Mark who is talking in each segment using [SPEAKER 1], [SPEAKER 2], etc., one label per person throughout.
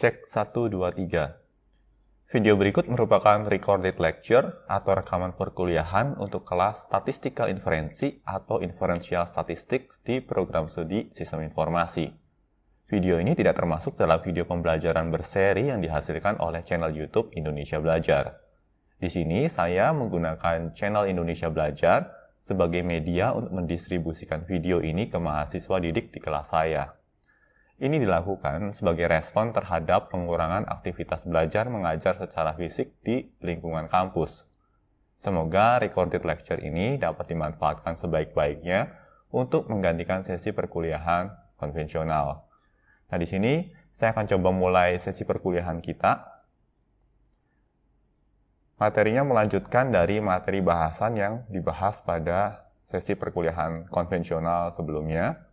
[SPEAKER 1] Cek 1, 2, 3. Video berikut merupakan recorded lecture atau rekaman perkuliahan untuk kelas Statistical Inferensi atau Inferential Statistics di program studi Sistem Informasi. Video ini tidak termasuk dalam video pembelajaran berseri yang dihasilkan oleh channel YouTube Indonesia Belajar. Di sini saya menggunakan channel Indonesia Belajar sebagai media untuk mendistribusikan video ini ke mahasiswa didik di kelas saya. Ini dilakukan sebagai respon terhadap pengurangan aktivitas belajar mengajar secara fisik di lingkungan kampus. Semoga recorded lecture ini dapat dimanfaatkan sebaik-baiknya untuk menggantikan sesi perkuliahan konvensional. Nah, di sini saya akan coba mulai sesi perkuliahan kita. Materinya melanjutkan dari materi bahasan yang dibahas pada sesi perkuliahan konvensional sebelumnya.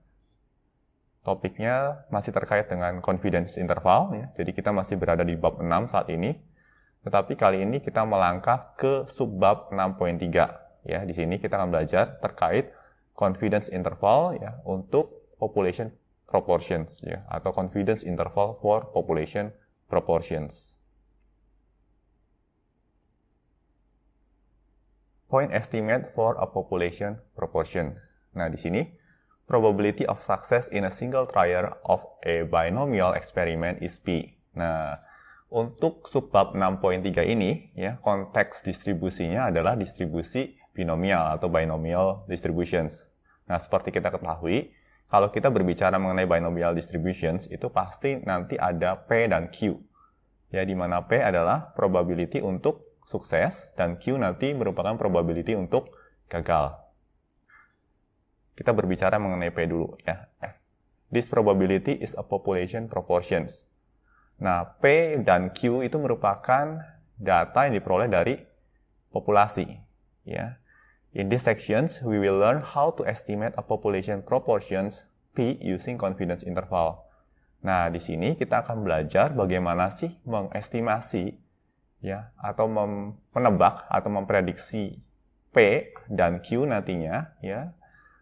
[SPEAKER 1] Topiknya masih terkait dengan confidence interval, ya. Jadi kita masih berada di bab 6 saat ini. Tetapi kali ini kita melangkah ke subbab 6.3. Ya, di sini kita akan belajar terkait confidence interval ya untuk population proportions ya atau confidence interval for population proportions. Point estimate for a population proportion. Nah, di sini probability of success in a single trial of a binomial experiment is P. Nah, untuk subbab 6.3 ini, ya, konteks distribusinya adalah distribusi binomial atau binomial distributions. Nah, seperti kita ketahui, kalau kita berbicara mengenai binomial distributions, itu pasti nanti ada P dan Q. Ya, di mana P adalah probability untuk sukses, dan Q nanti merupakan probability untuk gagal. Kita berbicara mengenai P dulu ya. This probability is a population proportions. Nah, P dan Q itu merupakan data yang diperoleh dari populasi ya. In these sections, we will learn how to estimate a population proportions P using confidence interval. Nah, di sini kita akan belajar bagaimana sih mengestimasi ya atau menebak atau memprediksi P dan Q nantinya ya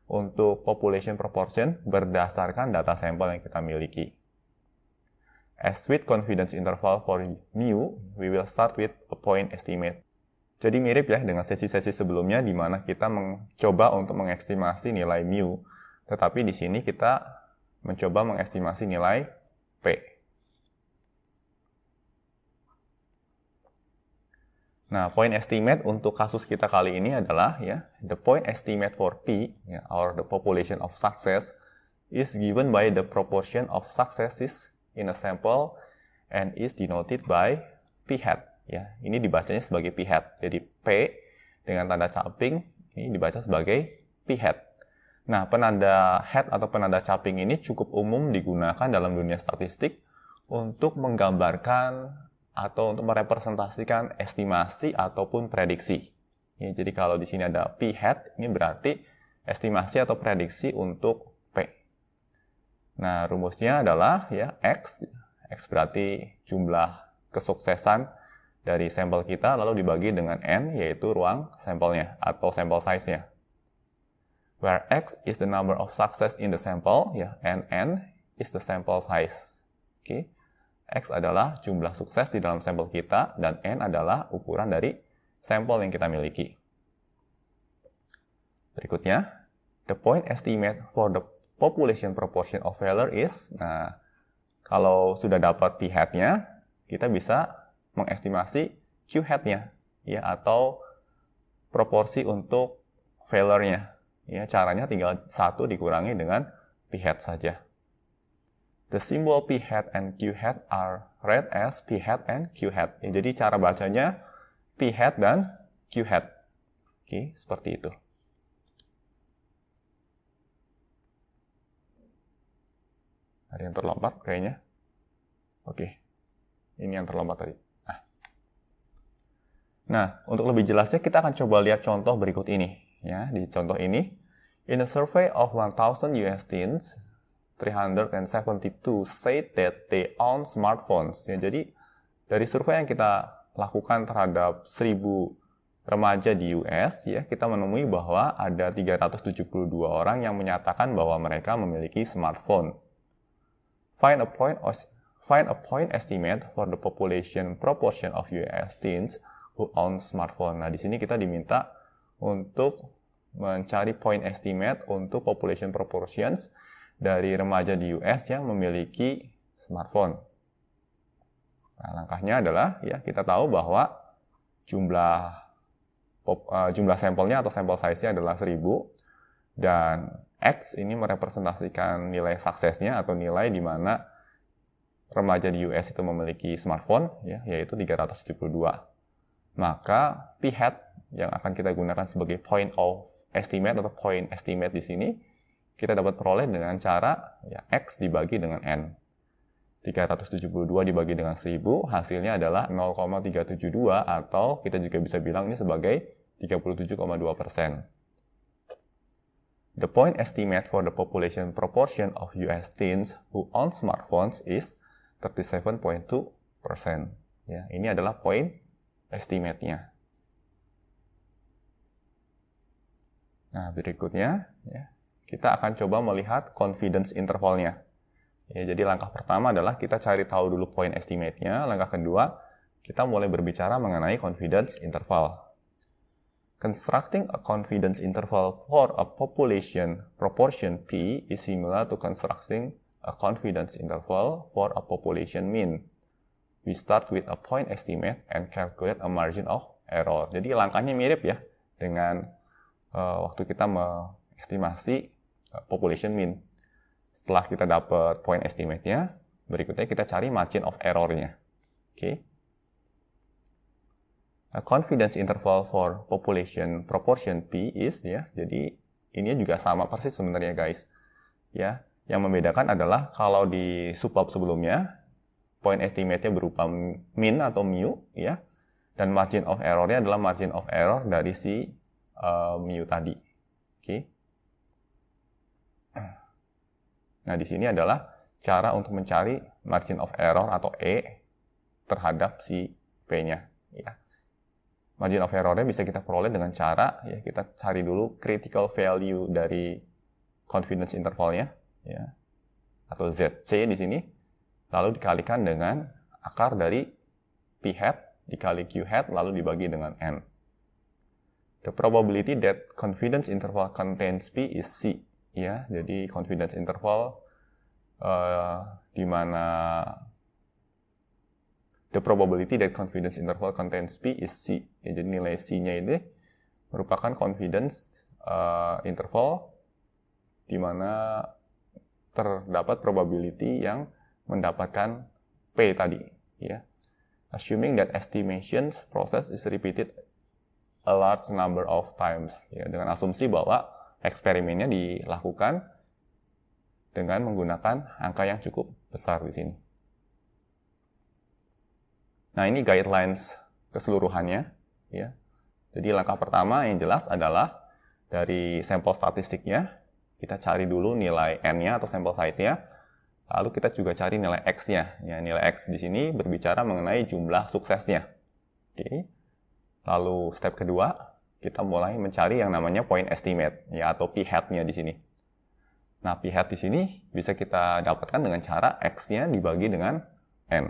[SPEAKER 1] untuk population proportion berdasarkan data sampel yang kita miliki. As with confidence interval for mu, we will start with a point estimate. Jadi mirip ya dengan sesi-sesi sebelumnya di mana kita mencoba untuk mengestimasi nilai mu, tetapi di sini kita mencoba mengestimasi nilai P. Nah, point estimate untuk kasus kita kali ini adalah ya, the point estimate for P ya, or the population of success is given by the proportion of successes in a sample and is denoted by P hat ya. Ini dibacanya sebagai P hat. Jadi P dengan tanda caping ini dibaca sebagai P hat. Nah, penanda hat atau penanda caping ini cukup umum digunakan dalam dunia statistik untuk menggambarkan atau untuk merepresentasikan estimasi ataupun prediksi. Ya, jadi kalau di sini ada P hat, ini berarti estimasi atau prediksi untuk P. Nah, rumusnya adalah ya X. X berarti jumlah kesuksesan dari sampel kita, lalu dibagi dengan N, yaitu ruang sampelnya atau sample size-nya. Where X is the number of success in the sample, ya, and N is the sample size. Oke. X adalah jumlah sukses di dalam sampel kita, dan N adalah ukuran dari sampel yang kita miliki. Berikutnya, the point estimate for the population proportion of failure is, nah, kalau sudah dapat P hat-nya, kita bisa mengestimasi Q hat-nya, ya, atau proporsi untuk failure-nya. Ya, caranya tinggal 1 dikurangi dengan P hat saja. The symbol P hat and Q hat are read as P hat and Q hat. Ya, jadi cara bacanya P hat dan Q hat. Oke, seperti itu. Ada yang terlompat kayaknya. Oke, ini yang terlompat tadi. Nah, untuk lebih jelasnya kita akan coba lihat contoh berikut ini. Ya, di contoh ini, in a survey of 1,000 US teens, 372 said that they own smartphones. Ya, jadi dari survei yang kita lakukan terhadap 1.000 remaja di US, ya, kita menemui bahwa ada 372 orang yang menyatakan bahwa mereka memiliki smartphone. Find find a point estimate for the population proportion of US teens who own smartphone. Nah, di sini kita diminta untuk mencari point estimate untuk population proportions dari remaja di US yang memiliki smartphone. Nah, langkahnya adalah ya kita tahu bahwa jumlah sampelnya atau sample size-nya adalah 1000 dan X ini merepresentasikan nilai suksesnya atau nilai di mana remaja di US itu memiliki smartphone ya, yaitu 372. Maka p-hat yang akan kita gunakan sebagai point of estimate atau point estimate di sini kita dapat peroleh dengan cara ya, X dibagi dengan N. 372 dibagi dengan 1000 hasilnya adalah 0,372 atau kita juga bisa bilang ini sebagai 37,2%. The point estimate for the population proportion of US teens who own smartphones is 37.2%. Ya, ini adalah point estimate-nya. Nah, berikutnya ya, kita akan coba melihat confidence interval-nya. Ya, jadi langkah pertama adalah kita cari tahu dulu point estimate-nya. Langkah kedua, kita mulai berbicara mengenai confidence interval. Constructing a confidence interval for a population proportion P is similar to constructing a confidence interval for a population mean. We start with a point estimate and calculate a margin of error. Jadi langkahnya mirip ya dengan waktu kita mengestimasi population mean. Setelah kita dapat point estimate-nya, berikutnya kita cari margin of error-nya. Oke. A confidence interval for population proportion P is ya. Jadi ini juga sama persis sebenarnya guys. Ya, yang membedakan adalah kalau di subbab sebelumnya point estimate-nya berupa min atau mu ya. Dan margin of error-nya adalah margin of error dari si mu tadi. Oke. Nah, di sini adalah cara untuk mencari margin of error atau E terhadap si P-nya. Ya. Margin of error-nya bisa kita peroleh dengan cara, ya, kita cari dulu critical value dari confidence interval-nya, ya, atau ZC di sini, lalu dikalikan dengan akar dari P-hat dikali Q-hat, lalu dibagi dengan N. The probability that confidence interval contains P is C. Ya, jadi confidence interval di mana the probability that confidence interval contains P is C. Ya, jadi nilai C-nya ini merupakan confidence interval di mana terdapat probability yang mendapatkan P tadi. Ya. Assuming that estimations process is repeated a large number of times. Ya, dengan asumsi bahwa eksperimennya dilakukan dengan menggunakan angka yang cukup besar di sini. Nah, ini guidelines keseluruhannya. Ya. Jadi langkah pertama yang jelas adalah dari sampel statistiknya, kita cari dulu nilai N-nya atau sampel size-nya, lalu kita juga cari nilai X-nya. Ya, nilai X di sini berbicara mengenai jumlah suksesnya. Oke. Lalu step kedua, kita mulai mencari yang namanya point estimate, ya, atau p-hat-nya di sini. Nah, p-hat di sini bisa kita dapatkan dengan cara X-nya dibagi dengan N.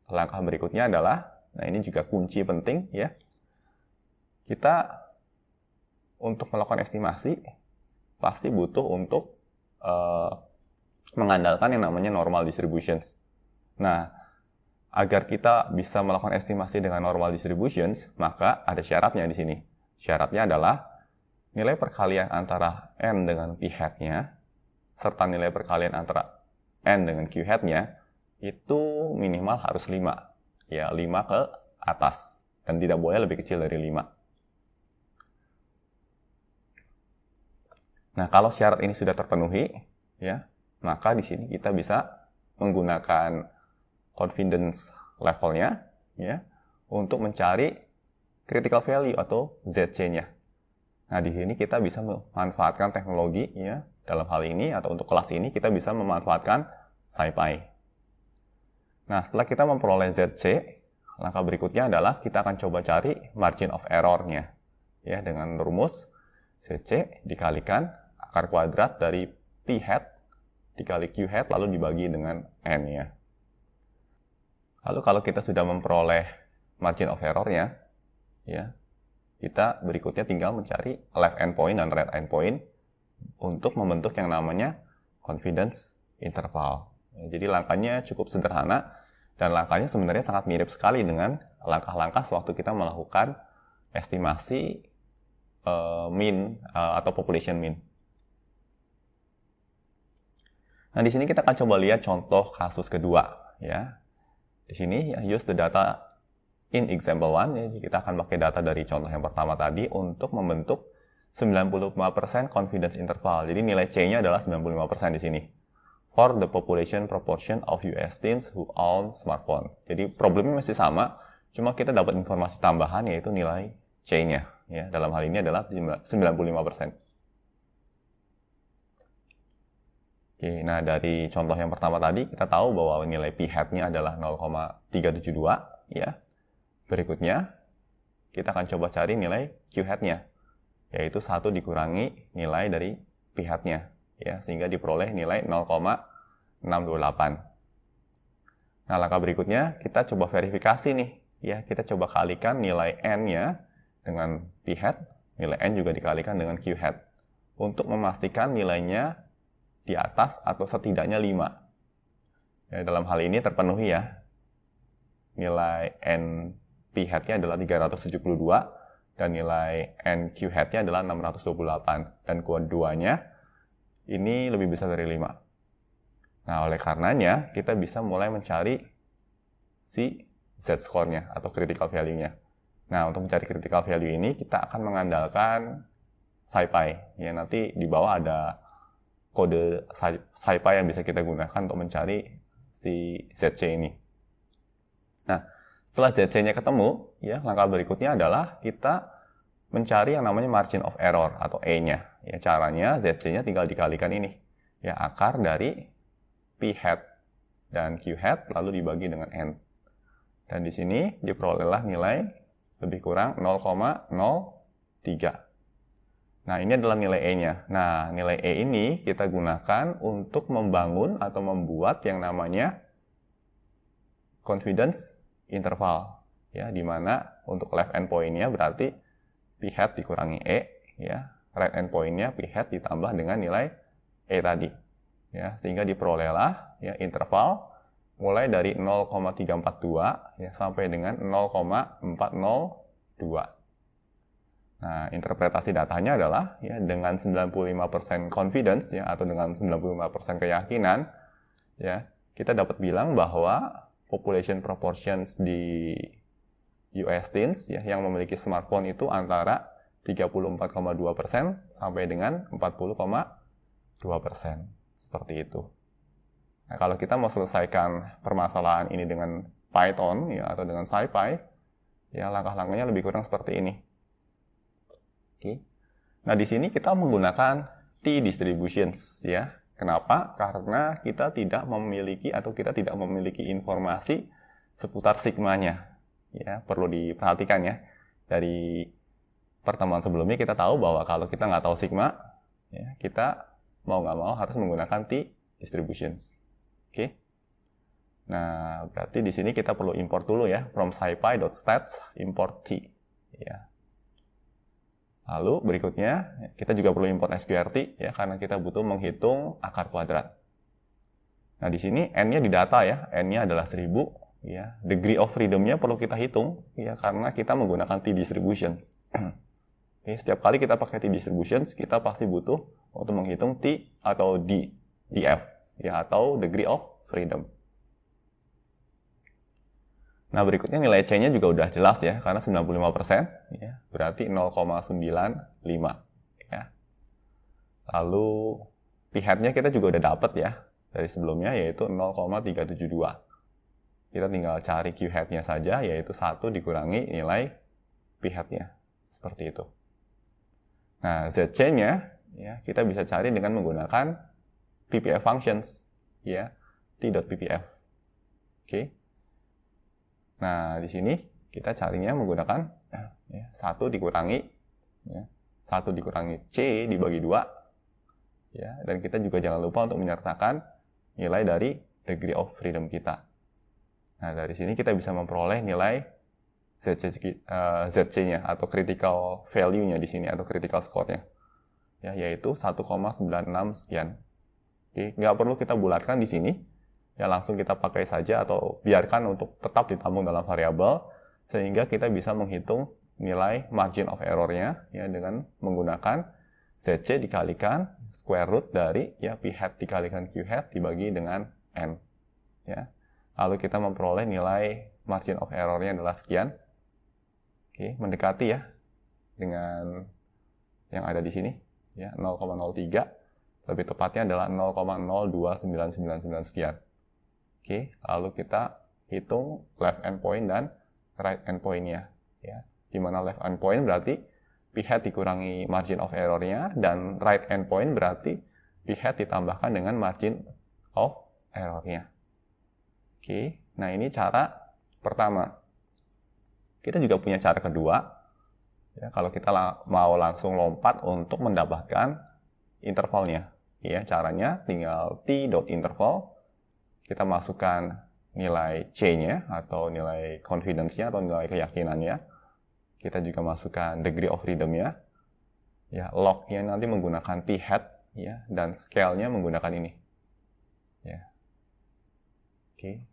[SPEAKER 1] Langkah berikutnya adalah, nah ini juga kunci penting, ya. Kita untuk melakukan estimasi, pasti butuh untuk mengandalkan yang namanya normal distributions. Nah, agar kita bisa melakukan estimasi dengan normal distributions, maka ada syaratnya di sini. Syaratnya adalah nilai perkalian antara N dengan P-hat-nya, serta nilai perkalian antara N dengan Q-hat-nya, itu minimal harus 5. Ya, 5 ke atas. Dan tidak boleh lebih kecil dari 5. Nah, kalau syarat ini sudah terpenuhi, ya, maka di sini kita bisa menggunakan confidence level-nya, ya, untuk mencari critical value atau ZC-nya. Nah, di sini kita bisa memanfaatkan teknologi, ya, dalam hal ini atau untuk kelas ini kita bisa memanfaatkan SciPy. Nah, setelah kita memperoleh ZC, langkah berikutnya adalah kita akan coba cari margin of error-nya, ya, dengan rumus ZC dikalikan akar kuadrat dari P-hat dikali Q-hat lalu dibagi dengan N-nya. Lalu kalau kita sudah memperoleh margin of error-nya, ya, kita berikutnya tinggal mencari left endpoint dan right endpoint untuk membentuk yang namanya confidence interval. Jadi langkahnya cukup sederhana dan langkahnya sebenarnya sangat mirip sekali dengan langkah-langkah sewaktu kita melakukan estimasi mean atau population mean. Nah, di sini kita akan coba lihat contoh kasus kedua, ya. Di sini ya, use the data in example 1, ya, kita akan pakai data dari contoh yang pertama tadi untuk membentuk 95% confidence interval. Jadi nilai C-nya adalah 95% di sini. For the population proportion of US teens who own smartphone. Jadi problemnya masih sama, cuma kita dapat informasi tambahan yaitu nilai C-nya. Ya, dalam hal ini adalah 95%. Oke, nah dari contoh yang pertama tadi kita tahu bahwa nilai p-hat-nya adalah 0,372, ya. Berikutnya kita akan coba cari nilai q-hat-nya, yaitu 1 dikurangi nilai dari p-hat-nya, ya, sehingga diperoleh nilai 0,628. Nah, langkah berikutnya kita coba verifikasi nih, ya, kita coba kalikan nilai n-nya dengan p-hat, nilai n juga dikalikan dengan q-hat untuk memastikan nilainya di atas atau setidaknya 5. Ya, dalam hal ini terpenuhi ya. Nilai n p-hat-nya adalah 372 dan nilai n q-hat-nya adalah 628 dan keduanya ini lebih besar dari 5. Nah, oleh karenanya kita bisa mulai mencari si z-score-nya atau critical value-nya. Nah, untuk mencari critical value ini kita akan mengandalkan SciPy. Ya, nanti di bawah ada kode SciPy yang bisa kita gunakan untuk mencari si ZC ini. Nah, setelah ZC-nya ketemu, ya, langkah berikutnya adalah kita mencari yang namanya margin of error atau E-nya. Ya, caranya ZC-nya tinggal dikalikan ini. Ya, akar dari p-hat dan q-hat lalu dibagi dengan n. Dan di sini diperolehlah nilai lebih kurang 0,03. Nah, ini adalah nilai E-nya. Nah, nilai E ini kita gunakan untuk membangun atau membuat yang namanya confidence interval. Ya, di mana untuk left endpoint-nya berarti p-hat dikurangi E, ya. Right endpoint-nya p-hat ditambah dengan nilai E tadi. Ya, sehingga diperolehlah ya interval mulai dari 0,342 ya sampai dengan 0,402. Nah, interpretasi datanya adalah ya dengan 95% confidence ya atau dengan 95% keyakinan ya, kita dapat bilang bahwa population proportions di US teens ya yang memiliki smartphone itu antara 34,2% sampai dengan 40,2%. Seperti itu. Nah, kalau kita mau selesaikan permasalahan ini dengan Python ya atau dengan SciPy, ya langkah-langkahnya lebih kurang seperti ini. Oke. Nah, di sini kita menggunakan t-distributions ya. Kenapa? Karena kita tidak memiliki informasi seputar sigmanya. Ya, perlu diperhatikan ya. Dari pertemuan sebelumnya kita tahu bahwa kalau kita nggak tahu sigma, ya, kita mau nggak mau harus menggunakan t-distributions. Oke. Nah, berarti di sini kita perlu import dulu ya, from scipy.stats import t. Ya. Lalu berikutnya kita juga perlu import sqrt ya karena kita butuh menghitung akar kuadrat. Nah, di sini n-nya di data ya, n-nya adalah 1000 ya. Degree of freedom-nya perlu kita hitung ya karena kita menggunakan t-distributions. Oke, setiap kali kita pakai t-distributions, kita pasti butuh untuk menghitung t atau df ya atau degree of freedom. Nah, berikutnya nilai C-nya juga udah jelas ya, karena 95% ya, berarti 0,95 ya. Lalu p-hat-nya kita juga udah dapat ya dari sebelumnya yaitu 0,372. Kita tinggal cari q-hat-nya saja yaitu 1 dikurangi nilai p-hat-nya. Seperti itu. Nah, ZC-nya ya, kita bisa cari dengan menggunakan ppf functions ya, t.ppf. Oke. Nah, di sini kita carinya menggunakan ya, 1 dikurangi ya, 1 dikurangi C dibagi 2 ya, dan kita juga jangan lupa untuk menyertakan nilai dari degree of freedom kita. Nah, dari sini kita bisa memperoleh nilai ZC-nya atau critical value-nya di sini atau critical score-nya. Ya, yaitu 1,96 sekian. Oke, nggak perlu kita bulatkan di sini. Ya, langsung kita pakai saja atau biarkan untuk tetap ditambung dalam variabel sehingga kita bisa menghitung nilai margin of error-nya ya dengan menggunakan ZC dikalikan square root dari ya P hat dikalikan Q hat dibagi dengan N. Ya. Lalu kita memperoleh nilai margin of error-nya adalah sekian. Oke, mendekati ya dengan yang ada di sini ya 0,03. Lebih tepatnya adalah 0,02999 sekian. Oke, lalu kita hitung left endpoint dan right endpoint-nya ya. Di mana left endpoint berarti P hat dikurangi margin of error-nya dan right endpoint berarti P hat ditambahkan dengan margin of error-nya. Oke, nah ini cara pertama. Kita juga punya cara kedua. Ya, kalau kita mau langsung lompat untuk mendapatkan intervalnya. Ya, caranya tinggal t.interval. Kita masukkan nilai C-nya atau nilai confidence-nya atau nilai keyakinannya. Kita juga masukkan degree of freedom-nya. Ya, log-nya nanti menggunakan P hat ya, dan scale-nya menggunakan ini. Ya. Oke.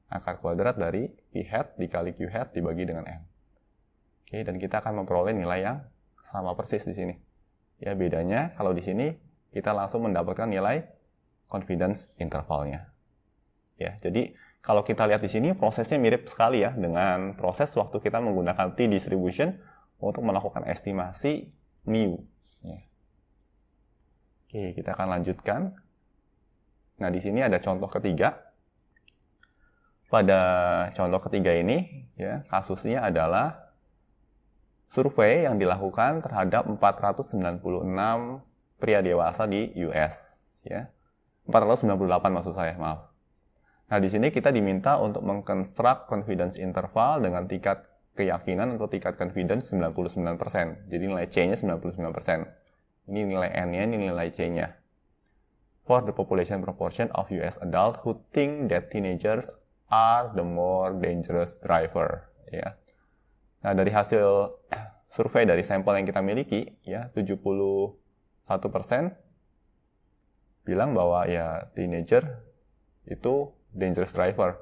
[SPEAKER 1] Akar kuadrat dari P hat dikali Q hat dibagi dengan N. Oke, dan kita akan memperoleh nilai yang sama persis di sini. Ya, bedanya kalau di sini kita langsung mendapatkan nilai confidence intervalnya. Ya, jadi kalau kita lihat di sini prosesnya mirip sekali ya dengan proses waktu kita menggunakan t-distribution untuk melakukan estimasi mu. Ya. Oke, kita akan lanjutkan. Nah, di sini ada contoh ketiga. Pada contoh ketiga ini, ya, kasusnya adalah survei yang dilakukan terhadap 496 pria dewasa di US. Ya. 498 maksud saya, maaf. Nah, di sini kita diminta untuk mengkonstruk confidence interval dengan tingkat keyakinan atau tingkat confidence 99%. Jadi nilai C-nya 99%. Ini nilai N-nya, ini nilai C-nya. For the population proportion of US adult who think that teenagers are the more dangerous driver. Ya. Nah, dari hasil survei dari sampel yang kita miliki, ya 71% bilang bahwa ya teenager itu dangerous driver.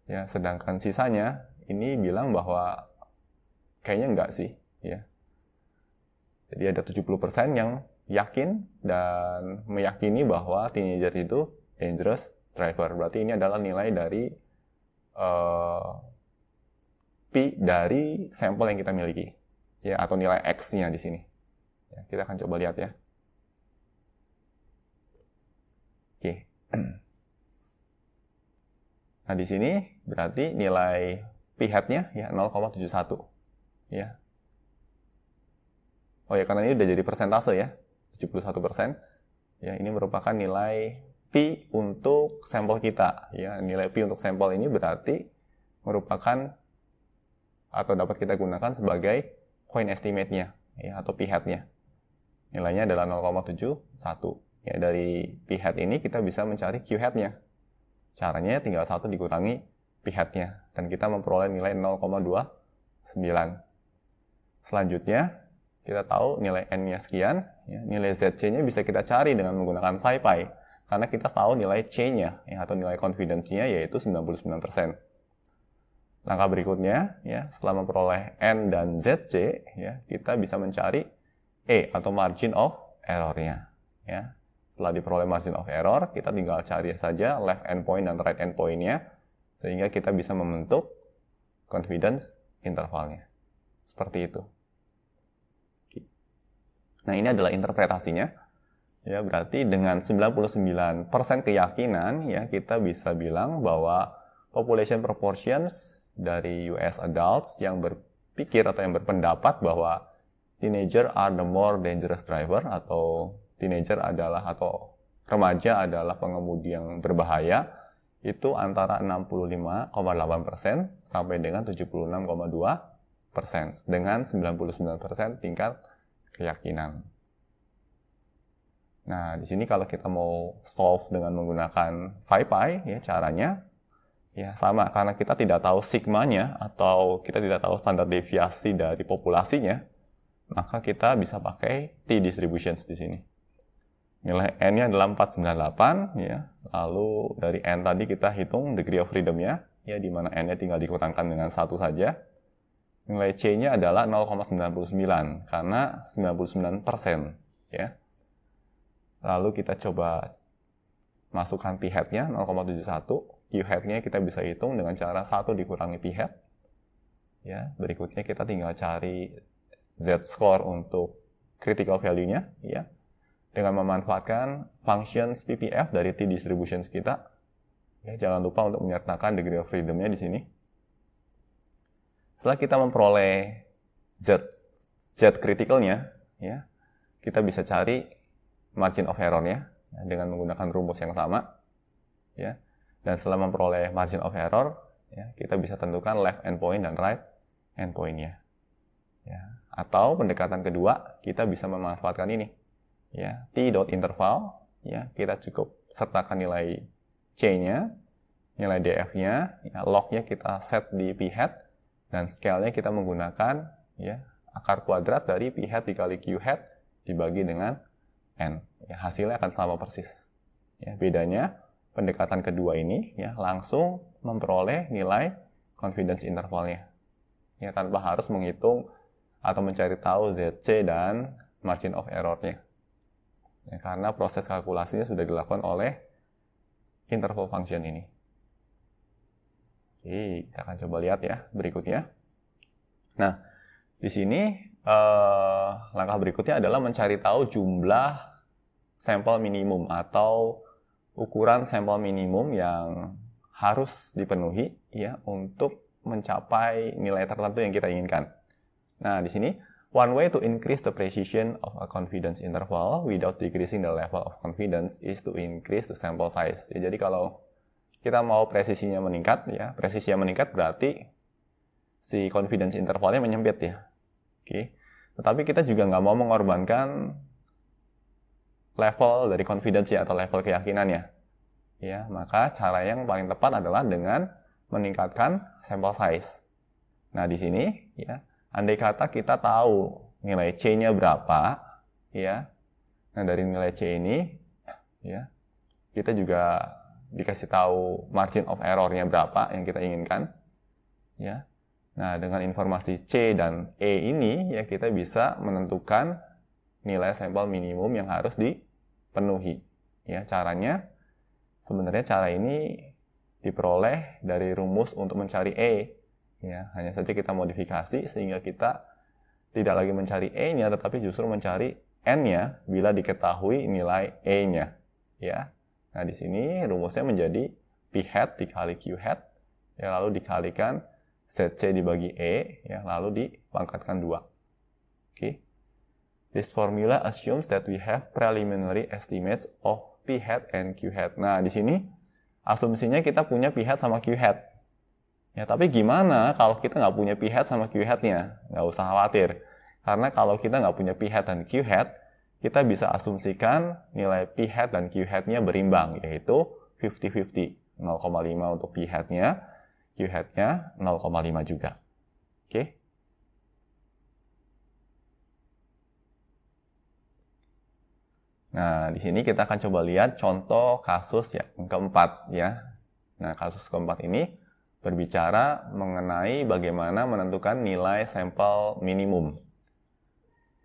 [SPEAKER 1] Ya, sedangkan sisanya ini bilang bahwa kayaknya enggak sih, ya. Jadi ada 70% yang yakin dan meyakini bahwa teenager itu dangerous driver. Berarti ini adalah nilai dari P dari sampel yang kita miliki. Ya, atau nilai X-nya di sini. Ya, kita akan coba lihat ya. Oke. Nah, di sini berarti nilai P hat-nya ya 0,71. Ya. Oh ya, karena ini udah jadi persentase ya. 71%. Ya, ini merupakan nilai P untuk sampel kita. Ya, nilai P untuk sampel ini berarti merupakan atau dapat kita gunakan sebagai coin estimate-nya ya, atau P hat-nya. Nilainya adalah 0,71. Ya, dari P hat ini kita bisa mencari Q hat-nya. Caranya tinggal 1 dikurangi P hat-nya. Dan kita memperoleh nilai 0,29. Selanjutnya, kita tahu nilai N-nya sekian. Ya, nilai ZC-nya bisa kita cari dengan menggunakan SciPy. Karena kita tahu nilai C-nya ya, atau nilai confidence-nya yaitu 99%. Langkah berikutnya, ya, setelah memperoleh N dan ZC, ya, kita bisa mencari E atau margin of error-nya. Ya. Setelah diperoleh margin of error, kita tinggal cari saja left endpoint dan right endpoint-nya, sehingga kita bisa membentuk confidence intervalnya. Seperti itu. Nah, ini adalah interpretasinya. Ya, berarti dengan 99% keyakinan, ya, kita bisa bilang bahwa population proportions dari US adults yang berpikir atau yang berpendapat bahwa teenager are the more dangerous driver atau teenager adalah atau remaja adalah pengemudi yang berbahaya itu antara 65,8% sampai dengan 76,2% dengan 99% tingkat keyakinan. Nah, di sini kalau kita mau solve dengan menggunakan SciPy, ya caranya Ya, sama, karena kita tidak tahu sigmanya atau kita tidak tahu standar deviasi dari populasinya, maka kita bisa pakai t-distributions di sini. Nilai n-nya adalah 498, ya. Lalu dari n tadi kita hitung degree of freedom-nya, ya, di mana n-nya tinggal dikurangkan dengan 1 saja. Nilai c-nya adalah 0,99, karena 99%, ya. Lalu kita coba masukkan p-hat-nya 0,71. Q-hat-nya kita bisa hitung dengan cara 1 dikurangi p-hat. Ya, berikutnya kita tinggal cari z-score untuk critical value-nya, ya, dengan memanfaatkan functions ppf dari t-distributions kita. Ya, jangan lupa untuk menyertakan degree of freedom-nya di sini. Setelah kita memperoleh z critical-nya, ya, kita bisa cari margin of error-nya, ya, dengan menggunakan rumus yang sama, ya. Dan setelah memperoleh margin of error, ya, kita bisa tentukan left endpoint dan right endpoint-nya. Ya. Atau pendekatan kedua, kita bisa memanfaatkan ini. Ya, t.interval, ya, kita cukup sertakan nilai c-nya, nilai df-nya, ya, log-nya kita set di p-hat, dan scale-nya kita menggunakan, ya, akar kuadrat dari p-hat dikali q-hat dibagi dengan n. Ya, hasilnya akan sama persis. Ya, bedanya, pendekatan kedua ini, ya, langsung memperoleh nilai confidence intervalnya, ya, tanpa harus menghitung atau mencari tahu ZC dan margin of error-nya, ya, karena proses kalkulasinya sudah dilakukan oleh interval function ini. Oke, kita akan coba lihat, ya, berikutnya. Nah, di sini langkah berikutnya adalah mencari tahu jumlah sampel minimum atau ukuran sampel minimum yang harus dipenuhi, ya, untuk mencapai nilai tertentu yang kita inginkan. Nah, di sini one way to increase the precision of a confidence interval without decreasing the level of confidence is to increase the sample size. Ya, jadi kalau kita mau presisinya meningkat, ya, presisinya meningkat berarti si confidence intervalnya menyempit, ya. Oke. Tetapi kita juga nggak mau mengorbankan level dari confidence, ya, atau level keyakinannya, ya, maka cara yang paling tepat adalah dengan meningkatkan sample size. Nah, di sini, ya, andai kata kita tahu nilai C-nya berapa, ya, nah dari nilai C ini, ya, kita juga dikasih tahu margin of error-nya berapa yang kita inginkan, ya. Nah, dengan informasi C dan E ini, ya, kita bisa menentukan nilai sampel minimum yang harus dipenuhi. Ya, caranya, sebenarnya cara ini diperoleh dari rumus untuk mencari E. Ya, hanya saja kita modifikasi sehingga kita tidak lagi mencari E-nya, tetapi justru mencari N-nya bila diketahui nilai E-nya. Ya. Nah, di sini rumusnya menjadi P-hat dikali Q-hat, ya, lalu dikalikan ZC dibagi E, ya, lalu dipangkatkan 2. Oke. This formula assumes that we have preliminary estimates of P-hat and Q-hat. Nah, di sini asumsinya kita punya P-hat sama Q-hat. Ya, tapi gimana kalau kita nggak punya P-hat sama Q-hat-nya? Nggak usah khawatir. Karena kalau kita nggak punya P-hat dan Q-hat, kita bisa asumsikan nilai P-hat dan Q-hat-nya berimbang, yaitu 50-50. 0,5 untuk P-hat-nya, Q-hat-nya 0,5 juga. Oke. Nah, di sini kita akan coba lihat contoh kasus yang keempat, ya. Nah, kasus keempat ini berbicara mengenai bagaimana menentukan nilai sampel minimum.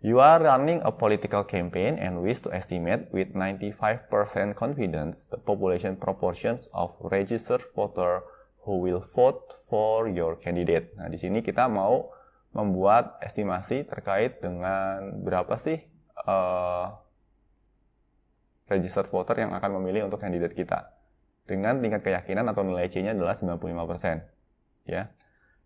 [SPEAKER 1] You are running a political campaign and wish to estimate with 95% confidence the population proportions of registered voter who will vote for your candidate. Nah, di sini kita mau membuat estimasi terkait dengan berapa sih registered voter yang akan memilih untuk kandidat kita. Dengan tingkat keyakinan atau nilai C-nya adalah 95%. Ya.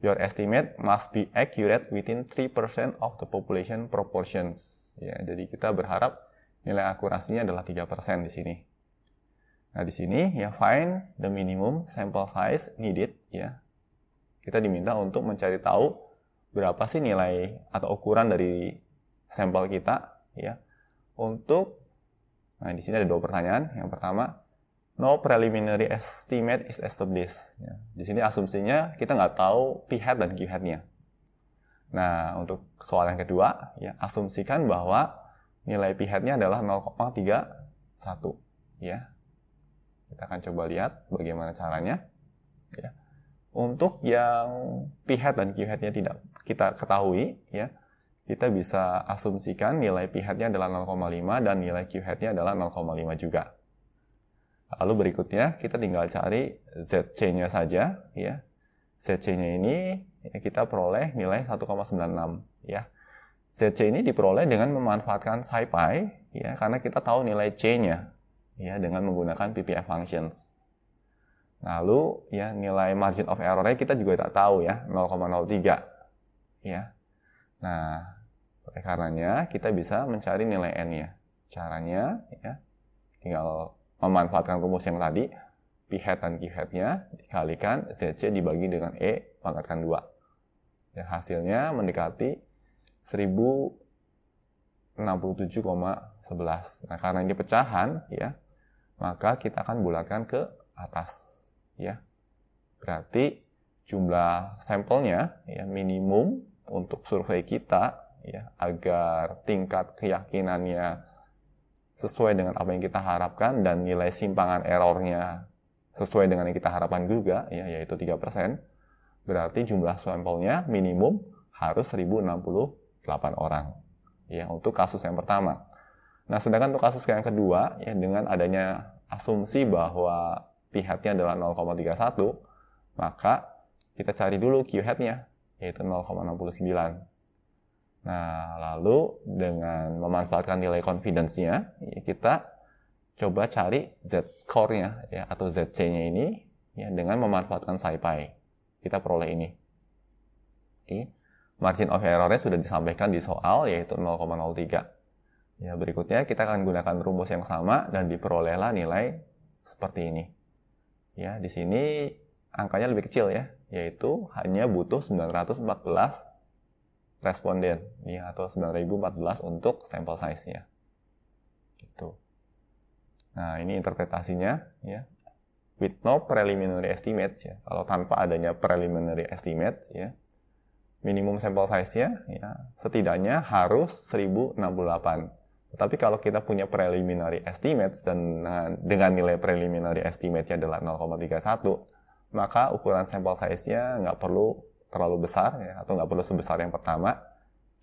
[SPEAKER 1] Your estimate must be accurate within 3% of the population proportions. Ya, jadi kita berharap nilai akurasinya adalah 3% di sini. Nah, di sini ya find the minimum sample size needed, ya. Kita diminta untuk mencari tahu berapa sih nilai atau ukuran dari sampel kita, ya. Nah, di sini ada 2 pertanyaan. Yang pertama, no preliminary estimate is established. Ya, di sini asumsinya kita nggak tahu P hat dan Q hat-nya. Nah, untuk soal yang kedua, ya, asumsikan bahwa nilai P hat-nya adalah 0,31. Ya. Kita akan coba lihat bagaimana caranya. Ya. Untuk yang P hat dan Q hat-nya tidak kita ketahui, ya, kita bisa asumsikan nilai P hat-nya adalah 0,5 dan nilai Q hat-nya adalah 0,5 juga. Lalu berikutnya kita tinggal cari ZC-nya saja, ya. ZC-nya ini ya, kita peroleh nilai 1,96, ya. ZC ini diperoleh dengan memanfaatkan SciPy, ya, karena kita tahu nilai C-nya, ya, dengan menggunakan PPF functions. Lalu ya nilai margin of error-nya kita juga tak tahu, ya, 0,03, ya. Nah, oleh karenanya kita bisa mencari nilai n-nya. Caranya, ya, tinggal memanfaatkan rumus yang tadi, P hat dan Q hat-nya dikalikan ZC dibagi dengan E pangkatkan 2. Ya, hasilnya mendekati 1067,11. Nah, karena ini pecahan, ya, maka kita akan bulatkan ke atas. Ya. Berarti jumlah sampelnya, ya, minimum untuk survei kita, ya, agar tingkat keyakinannya sesuai dengan apa yang kita harapkan dan nilai simpangan errornya sesuai dengan yang kita harapkan juga, ya, yaitu 3%, berarti jumlah sampelnya minimum harus 1068 orang, ya, untuk kasus yang pertama. Nah, sedangkan untuk kasus yang kedua, ya, dengan adanya asumsi bahwa P hat-nya adalah 0,31, maka kita cari dulu Q hat-nya, yaitu 0,69. Nah, lalu dengan memanfaatkan nilai confidence-nya, ya, kita coba cari Z-score-nya, ya, atau ZC-nya ini, ya, dengan memanfaatkan SciPy. Kita peroleh ini. Oke. Margin of error-nya sudah disampaikan di soal, yaitu 0,03. Ya, berikutnya kita akan gunakan rumus yang sama dan diperolehlah nilai seperti ini. Ya, di sini angkanya lebih kecil, ya, yaitu hanya butuh 914 responden, ya, atau 9014 untuk sampel size-nya. Gitu. Nah, ini interpretasinya, ya. With no preliminary estimate, ya. Kalau tanpa adanya preliminary estimate, ya, minimum sampel size-nya, ya, setidaknya harus 1068. Tetapi kalau kita punya preliminary estimates dan dengan nilai preliminary estimate-nya adalah 0,31, maka ukuran sampel size-nya nggak perlu terlalu besar, ya, atau nggak perlu sebesar yang pertama.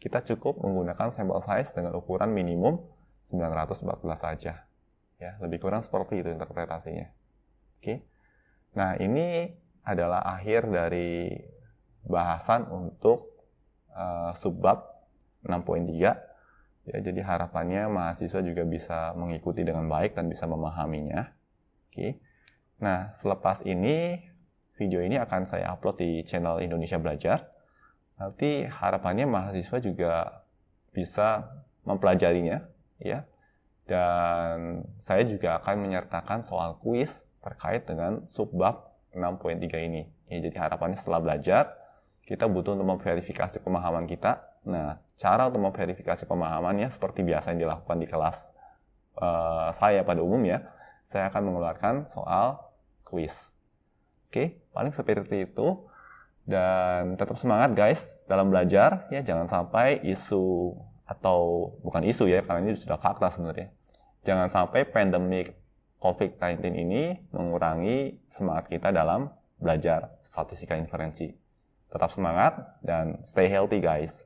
[SPEAKER 1] Kita cukup menggunakan sampel size dengan ukuran minimum 914 saja. Ya, lebih kurang seperti itu interpretasinya. Oke. Nah, ini adalah akhir dari bahasan untuk subbab 6.3. Ya, jadi harapannya mahasiswa juga bisa mengikuti dengan baik dan bisa memahaminya. Oke. Nah, selepas ini video ini akan saya upload di channel Indonesia Belajar. Nanti harapannya mahasiswa juga bisa mempelajarinya, ya. Dan saya juga akan menyertakan soal kuis terkait dengan subbab 6.3 ini. Ya, jadi harapannya setelah belajar, kita butuh untuk memverifikasi pemahaman kita. Nah, cara untuk memverifikasi pemahamannya seperti biasa yang dilakukan di kelas saya pada umumnya, saya akan mengeluarkan soal kuis. Oke, paling seperti itu. Dan tetap semangat guys dalam belajar, ya, jangan sampai isu atau bukan isu, ya, karena ini sudah fakta sebenarnya. Jangan sampai pandemik COVID-19 ini mengurangi semangat kita dalam belajar statistika inferensi. Tetap semangat dan stay healthy guys.